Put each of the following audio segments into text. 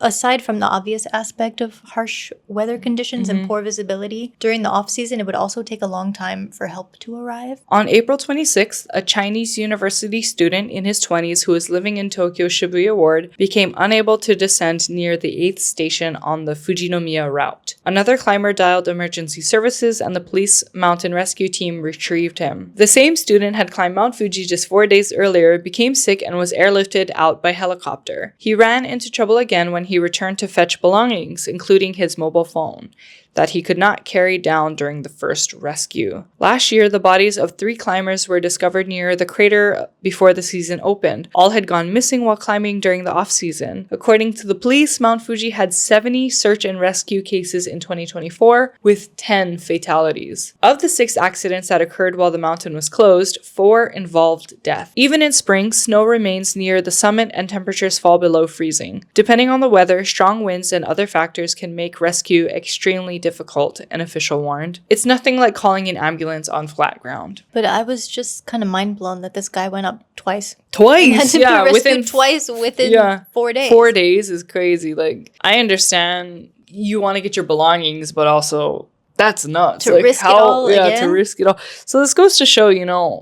Aside from the obvious aspect of harsh weather conditions and poor visibility, during the off-season, it would also take a long time for help to arrive. On April 26th, a Chinese university student in his 20s who was living in Tokyo's Shibuya ward became unable to descend near the 8th station on the Fujinomiya route. Another climber dialed emergency services and the police mountain rescue team retrieved him. The same student had climbed Mount Fuji just 4 days earlier, became sick, and was airlifted out by helicopter. He ran into trouble again when he returned to fetch belongings, including his mobile phone, that he could not carry down during the first rescue. Last year, the bodies of 3 climbers were discovered near the crater before the season opened. All had gone missing while climbing during the off-season. According to the police, Mount Fuji had 70 search and rescue cases in 2024, with 10 fatalities. Of the 6 accidents that occurred while the mountain was closed, 4 involved death. Even in spring, snow remains near the summit and temperatures fall below freezing. Depending on the weather, strong winds and other factors can make rescue extremely difficult, an official warned. It's nothing like calling an ambulance on flat ground. But I was just kind of mind blown that this guy went up twice. Twice? Yeah, within 4 days. 4 days is crazy. Like, I understand you want to get your belongings, but also that's nuts. To risk it all again? To risk it all. So this goes to show,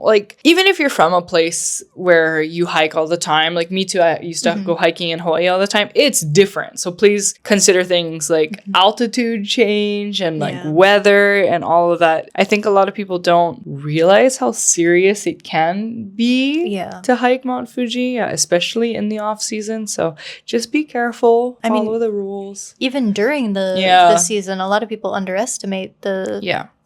like, even if you're from a place where you hike all the time, like me too, I used to go hiking in Hawaii all the time, it's different. So please consider things like altitude change and like weather and all of that. I think a lot of people don't realize how serious it can be to hike Mount Fuji, especially in the off season. So just be careful, follow the rules. Even during the season, a lot of people underestimate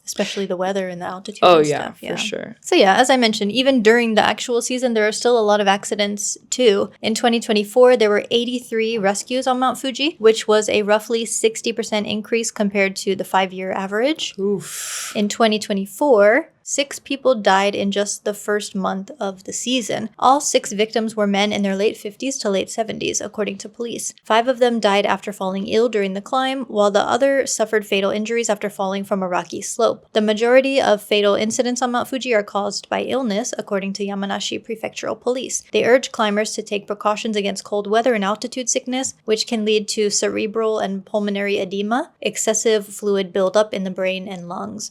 especially the weather and the altitude and stuff. For sure. So as I mentioned, even during the actual season, there are still a lot of accidents too. In 2024, there were 83 rescues on Mount Fuji, which was a roughly 60% increase compared to the 5-year average. Oof. In 2024, 6 people died in just the first month of the season. All 6 victims were men in their late 50s to late 70s, according to police. 5 of them died after falling ill during the climb, while the other suffered fatal injuries after falling from a rocky slope. The majority of fatal incidents on Mount Fuji are caused by illness, according to Yamanashi Prefectural Police. They urge climbers to take precautions against cold weather and altitude sickness, which can lead to cerebral and pulmonary edema, excessive fluid buildup in the brain and lungs.